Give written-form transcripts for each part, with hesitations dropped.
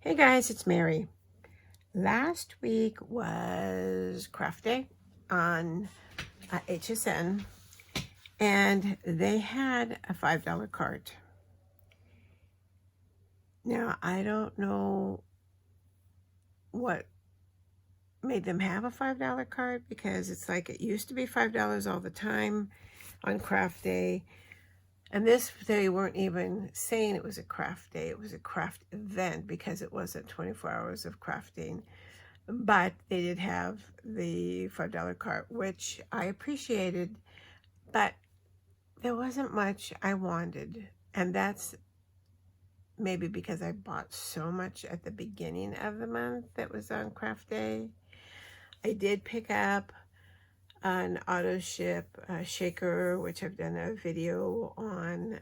Hey guys, it's Mary. Last week was craft day on HSN, and they had a $5 cart. Now, I don't know what made them have a $5 cart, because it's like it used to be $5 all the time on craft day. And this, they weren't even saying it was a craft day. It was a craft event because it wasn't 24 hours of crafting. But they did have the $5 cart, which I appreciated, but there wasn't much I wanted. And that's maybe because I bought so much at the beginning of the month that was on craft day. I did pick up an auto ship shaker, which I've done a video on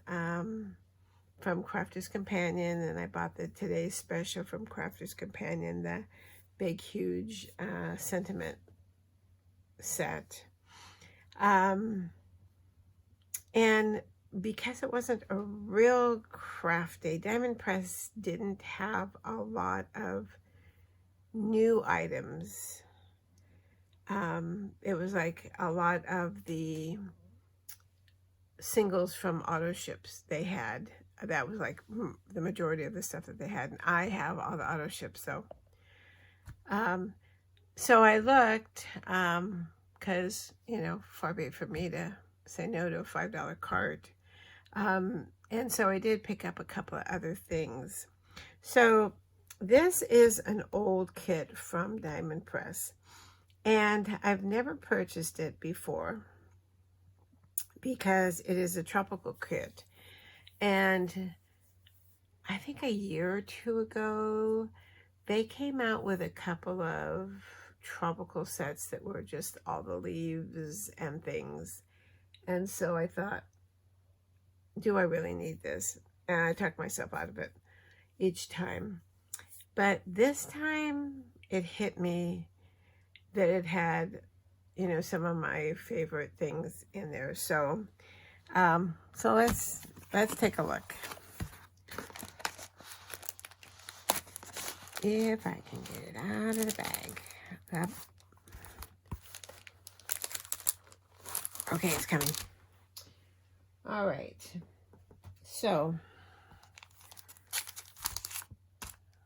from Crafter's Companion, and I bought the Today's Special from Crafter's Companion, the big huge sentiment set. And because it wasn't a real craft day, Diamond Press didn't have a lot of new items. It was like a lot of the singles from auto ships they had. That was like the majority of the stuff that they had, and I have all the auto ships. So I looked, because far be it from me to say no to a $5 cart, and so I did pick up a couple of other things. So this is an old kit from Diamond Press, and I've never purchased it before because it is a tropical kit. And I think a year or two ago, they came out with a couple of tropical sets that were just all the leaves and things. And so I thought, do I really need this? And I talked myself out of it each time. But this time it hit me that it had, some of my favorite things in there. So let's take a look. If I can get it out of the bag. Okay, it's coming. All right. So,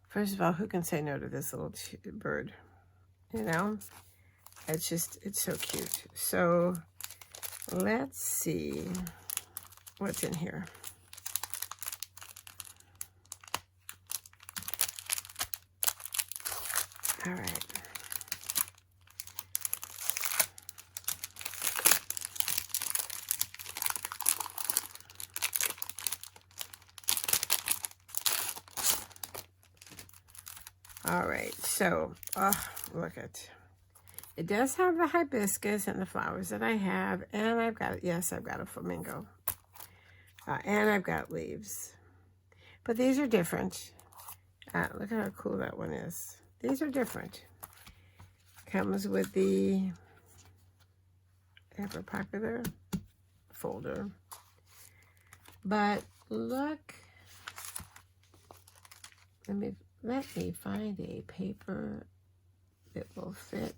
first of all, who can say no to this little bird? It's so cute. So, let's see what's in here. All right. All right, so, look at it. Does have the hibiscus and the flowers that I have, and I've got a flamingo, and I've got leaves. But these are different. Look at how cool that one is. These are different. Comes with the ever popular folder. But look, let me find a paper that will fit.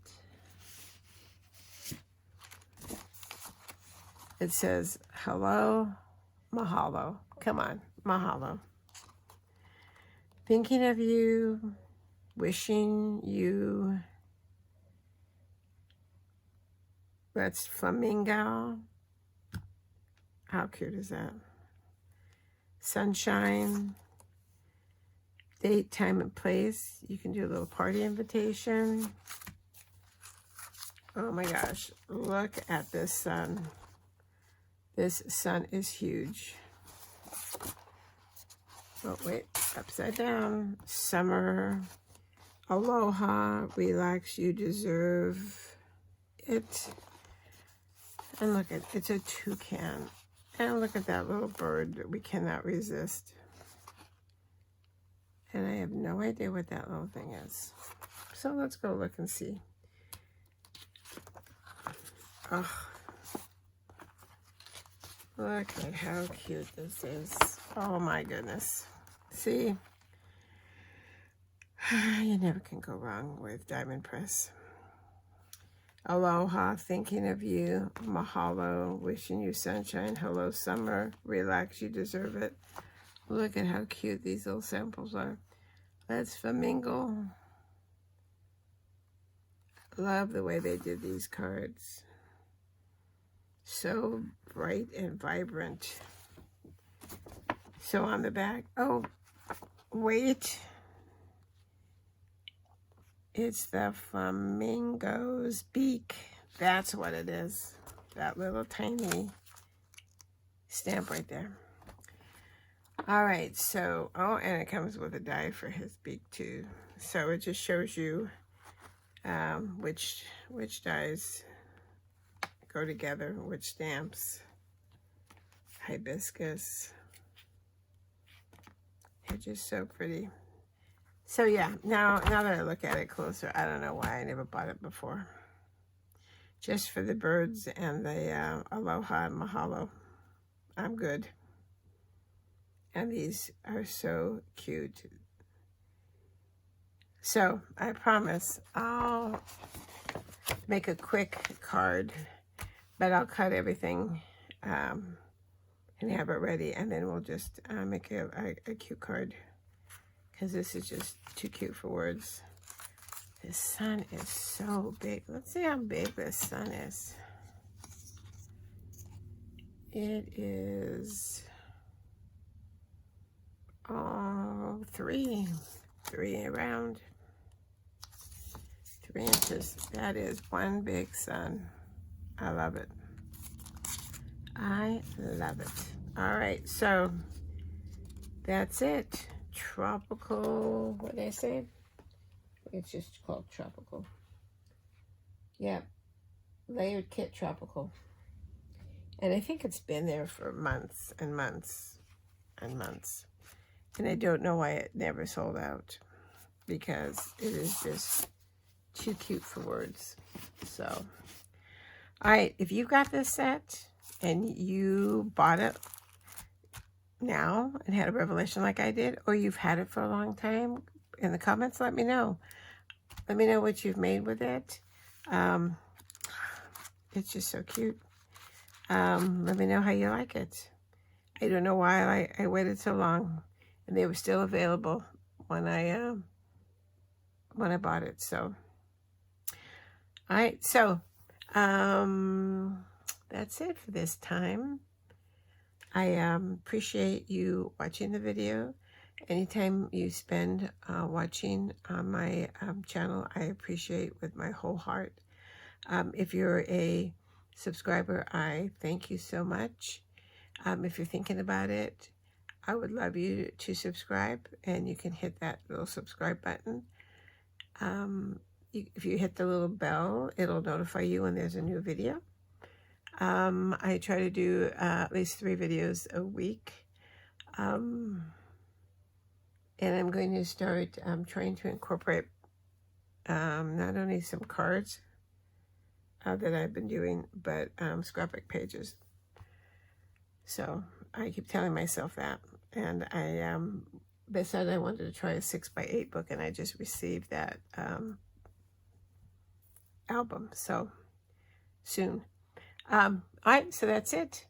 It says, hello, mahalo. Come on, mahalo. Thinking of you, wishing you. That's flamingo. How cute is that? Sunshine. Date, time, and place. You can do a little party invitation. Oh my gosh, look at this sun. This sun is huge. Oh wait, upside down. Summer, aloha, relax, you deserve it. And look at, it's a toucan. And look at that little bird that we cannot resist. And I have no idea what that little thing is. So let's go look and see. Oh, look at how cute this is. Oh my goodness. See? You never can go wrong with Diamond Press. Aloha, thinking of you. Mahalo, wishing you sunshine. Hello, summer. Relax, you deserve it. Look at how cute these little samples are. Let's flamingo. Love the way they did these cards. So bright and vibrant. So on the back, oh, wait. It's the flamingo's beak. That's what it is. That little tiny stamp right there. All right, so, oh, and it comes with a die for his beak too. So it just shows you which dies go together, which stamps. Hibiscus. They're just so pretty. So yeah, now that I look at it closer, I don't know why I never bought it before. Just for the birds and the aloha and mahalo. I'm good. And these are so cute. So I promise I'll make a quick card, but I'll cut everything and have it ready, and then we'll just make a cute card, because this is just too cute for words. The sun is so big. Let's see how big this sun is. It is three around 3 inches. That is one big sun. I love it. I love it. All right, so that's it. Tropical, what did I say? It's just called tropical. Yep, layered kit tropical. And I think it's been there for months and months and months. And I don't know why it never sold out, because it is just too cute for words. So, all right, if you got this set and you bought it now and had a revelation like I did, or you've had it for a long time, in the comments, let me know. Let me know what you've made with it. It's just so cute. Let me know how you like it. I don't know why I waited so long, and they were still available when I bought it. So, all right, so that's it for this time. I appreciate you watching the video. Anytime you spend watching on my channel, I appreciate with my whole heart. If you're a subscriber, I thank you so much. If you're thinking about it, I would love you to subscribe, and you can hit that little subscribe button. If you hit the little bell, it'll notify you when there's a new video. I try to do at least 3 videos a week. And I'm going to start trying to incorporate not only some cards that I've been doing, but scrapbook pages. So I keep telling myself that. And I decided I wanted to try a 6x8 book, and I just received that album. So soon. All right, so that's it.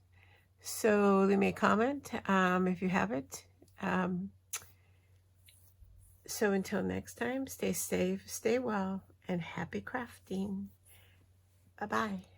So leave me a comment if you have it. So until next time, stay safe, stay well, and happy crafting. Bye-bye.